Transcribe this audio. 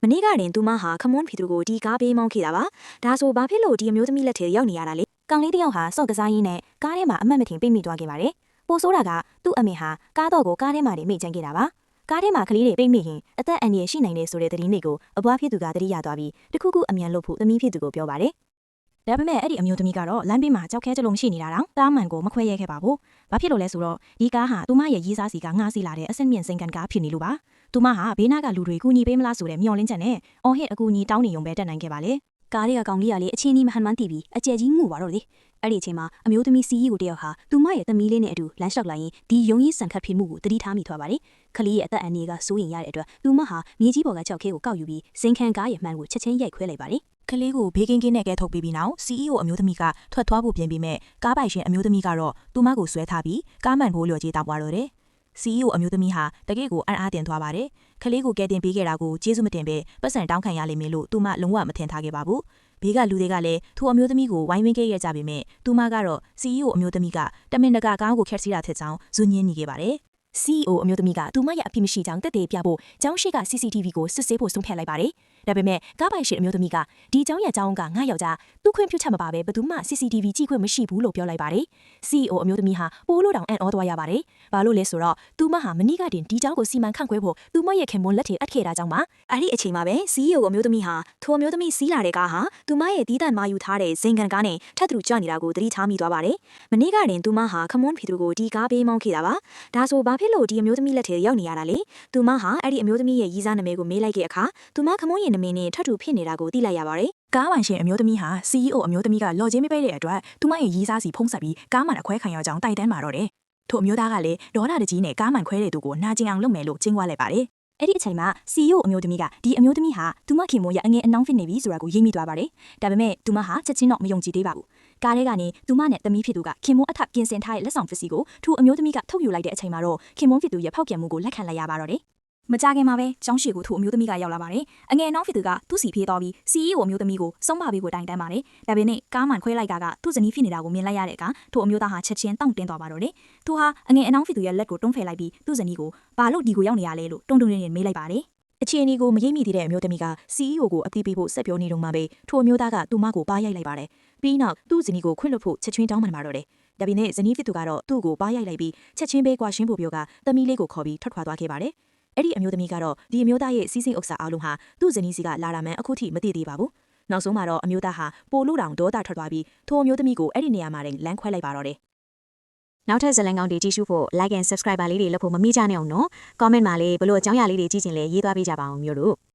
မနေ့ကတင်သူမဟာခမွန်းဖီသူကိုဒီကားပေးမောင်းခဲ့တာပါဒါဆိုဘာဖြစ်လို့ဒီအမျိုးသမီးလက်ထဲရောက်နေရတာလဲကောင်လေးတယောက်ဟာစော့ကစားရင်းနဲ့ကားထဲမှာအမှတ်မထင်ပိတ်မိသွားခဲ့ပါတယ်ပိုဆိုးတာကသူ့အမေဟာကားတော့ကိုကားထဲမှာနေမိတ်ချန်ခဲ့တာပါကားထဲမှာကလေးတွေပိတ်မိရင်အသက်အန္တရာယ်ရှိနိုင်တယ်ဆိုတဲ့သတင်းတွေကိုအဘွားဖြစ်သူကသတိရသွားပြီးတခုခုအမြန်လုပ်ဖို့သမီးဖြစ်သူကိုပြောပါတယ်ဒါပေမဲ့အဲ့ဒီအမျိုးသမီးကတော့လမ်းဘေးမှာကြောက်ခဲကြလုံးရှိနေတာတောင်တားမှန်ကိုမခွဲရဲခဲ့ပါဘူး။ဘာဖြစ်လို့လဲဆိုတော့ဒီကားဟာသူမရဲ့ရေးစားစီကငှားစီလာတဲ့အဆင့်မြင့်စိန်ကန်ကားဖြစ်နေလို့ပါ။သူမဟာဘေးနားကလူတွေကူညီပေးမလားဆိုတဲ့မျှော်လင့်ချက်နဲ့အော်ဟစ်အကူအညီတောင်းနေုံပဲတက်နိုင်ခဲ့ပါလေ။ကားတွေကကောင်လေးကလေအချင်းကြီးမဟန်မှန်းတီးပြီးအကျယ်ကြီးငိုပါတော့လေ။အဲ့ဒီအချိန်မှာအမျိုးသမီးစီးကြီးကိုတယောက်ဟာသူမရဲ့သမီးလေးနဲ့အတူလမ်းလျှောက်လာရင်ဒီယုံကြီးစံခတ်ဖြစ်မှုကိုတတိထားမိသွားပါတယ်။ခလေးရဲ့အသက်အန္တရာယ်ကစိုးရင်ရတဲ့အတွက်သူမဟာမြေကြီးပေါ်ကကြောက်ခဲကိုကောက်ယူပြီးစိန်ခံကားရဲ့မှန်ကိုချက်ချင်းရိုက်ခွဲလိုက်ပါတယ်။ကလေးကိုဘေးကင်းကင်းနဲ့ကဲထုတ်ပြီးပြီးနောက် CEO အမျိုးသမီးကထွက်သွားဖို့ပြင်ပြီးမဲ့ကားပိုင်ရှင်အမျိုးသမီးကတော့သူမကိုဆွဲထားပြီးကားမှန်ဖို့လျော်ကြေးတောင်းပွားတော့တယ်။ CEO အမျိုးသမီးဟာတကယ့်ကိုအံ့အားတင်သွားပါတယ်။ကလေးကိုကဲတင်ပေးခဲ့တာကိုကျေးဇူးမတင်ပဲပတ်စံတောင်းခံရလိမ့်မယ်လို့သူမလုံးဝမထင်ထားခဲ့ပါဘူး။ဘေးကလူတွေကလည်းထိုအမျိုးသမီးကိုဝိုင်းဝန်းခဲ့ရကြပေမဲ့သူမကတော့ CEO အမျိုးသမီးကတမင်တကာကားကိုခက်စီတာထက်ကြောင်းဇွညင်းနေခဲ့ပါတယ်။ CEO အမျိုးသမီးကသူမရဲ့အဖြစ်မရှိကြောင်းတက်သေးပြဖို့ကျောင်းရှိက CCTV ကိုစစ်ဆေးဖို့ဆုံးဖြတ်လိုက်ပါတယ်။ဒါပေမဲ့ကားပိုင်ရှင်အမျိုးသမီးကဒီကျောင်းရဲ့ကျောင်းကငါ့ယောက်ျားသူ့ခွင့်ပြုချက်မပါဘဲဘယ်သူမှ CCTV ကြည့်ခွင့်မရှိဘူးလို့ပြောလိုက်ပါတယ်။ CEO အမျိုးသမီးဟာပိုးလို့တောင်အံ့ဩသွားရပါတယ်။ဘာလို့လဲဆိုတော့သူမဟာမနီးကတင်ဒီကျောင်းကိုစီမံခန့်ခွဲဖို့သူမရဲ့ခင်မွန်းလက်ထဲအပ်ခဲ့တာကြောင့်ပါ။အဲ့ဒီအချိန်မှာပဲ CEO အမျိုးသမီးဟာထိုအမျိုးသမီးစီးလာတဲ့ကားဟာသူမရဲ့တီးတန့်မာယူထားတဲ့ဇင်ကန်ကားနဲ့ထပ်တူကြနေတာကိုသတိထားမိသွားပါတယ်။မနေ့ကတင်သူမဟာခမွန်းဖီသူကိုဒီကားပေးမောင်းခဲ့တာပါ။ဒါဆိုဘာဖြစ်လို့ဒီအမျိုးသမီးလက်ထဲရောက်နေရတာလေသူမဟာအဲ့ဒီအမျိုးသမီးရဲ့ရီးစားနာမည်ကိုမေးလိုက်တဲ့အခါသူမခမွန်းရဲ့နာမည်နဲ့ထပ်တူဖြစ်နေတာကိုသိလိုက်ရပါတယ်ကားပိုင်ရှင်အမျိုးသမီးဟာ CEO အမျိုးသမီးကလော်ချင်းမပိတ်တဲ့အတွက်သူမရဲ့ရီးစားစီဖုံးဆက်ပြီးကားမှန်အခွဲခံရကြောင်းတိုက်တန်းမှာတော့တယ်ထို့အမျိုးသားကလည်းဒေါ်လာတကြီးနဲ့ကားမှန်ခွဲတဲ့သူကိုနာကျင်အောင်လုပ်မယ်လို့ကျင်းွားလိုက်ပါတယ်အဲ့ဒီအချိန်မှာ CEO အမျိုးသမီးကဒီအမျိုးသမီးဟာသူမခင်မွန်းရဲ့အငယ်အနှောင်းဖြစ်နေပြီဆိုတာကိုရိပ်မိသွားပါတယ်ဒါပေမဲ့သူမဟာချက်ချင်းတော့မယုံကြည်သေးပါဘူးကားထဲကနေသူမနဲ့သမီးဖြစ်သူကခင်မွန်းအထပ်ပြင်ဆင်ထားတဲ့လက်ဆောင်ပစ္စည်းကိုသူအမျိုးသမီးကထုတ်ယူလိုက်တဲ့အချိန်မှာတော့ခင်မွန်းဖြစ်သူရဲ့ဖောက်ပြန်မှုကိုလက်ခံလိုက်ရပါတော့တယ်မကြခင်မှာပဲကျောင်းရှိကိုသူ့အမျိုးသမီးကရောက်လာပါတယ်။အငယ်အနှောင်းဖြစ်သူကသူ့စီဖေးတော်ပြီး CEO အမျိုးသမီးကိုစုံမပေးဖို့တိုင်တန်းပါတယ်။ဒါပေမဲ့ကားမှန်ခွဲလိုက်ကသူ့ဇနီးဖြစ်နေတာကိုမြင်လိုက်ရတဲ့အခါသူ့အမျိုးသားဟာချက်ချင်းတောင့်တင်းသွားပါတော့တယ်။သူဟာအငယ်အနှောင်းဖြစ်သူရဲ့လက်ကိုတွန်းဖယ်လိုက်ပြီးသူ့ဇနီးကိုဘာလို့ဒီကိုရောက်နေရလဲလို့တုံတုံနေမေးလိုက်ပါတယ်။အခြေအနေကိုမရိပ်မိသေးတဲ့အမျိုးသမီးက CEO ကိုအသိပေးဖို့ဆက်ပြောနေတော့မှပဲထိုအမျိုးသားကသူမကိုပါရိုက်လိုက်ပါတယ်။ပြီးနောက်သူ့ဇနီးကိုခွင့်လွှတ်ဖို့ချက်ချင်းတောင်းပန်ပါတော့တယ်။ဒါပေမဲ့ဇနီးဖြစ်သူကတော့သူ့ကိုပါရိုက်လိုက်ပြီးချက်ချင်းပဲကွာရှင်းဖို့ပြောကသမီးလေးကိုခေါ်ပြီးထွက်ခွာသွားခဲ့ပါတယ်။အဲ့ဒီအမျိုးသမီးကတော့ဒီအမျိုးသားရဲ့စီးစိမ်ဥစ္စာအလုံးဟာသူ့ဇနီးစီကလာတာမှန်အခုထိမသိသေးပါဘူး။နောက်ဆုံးမှာတော့အမျိုးသားဟာပိုလို့တောင်ဒေါသထွက်သွားပြီးထိုအမျိုးသမီးကိုအဲ့ဒီနေရာမှာလမ်းခွဲလိုက်ပါတော့တယ်။နောက်ထပ်ဇာတ်လမ်းကောင်းတွေကြည့်ရှုဖို့ like and subscribe လေးတွေလုပ်ဖို့မမေ့ကြနဲ့အောင်နော်။ comment မှာလည်းဘလို့အကြောင်းအရာလေးတွေကြည့်ချင်လဲရေးသွားပေးကြပါအောင်မျိုးတို့။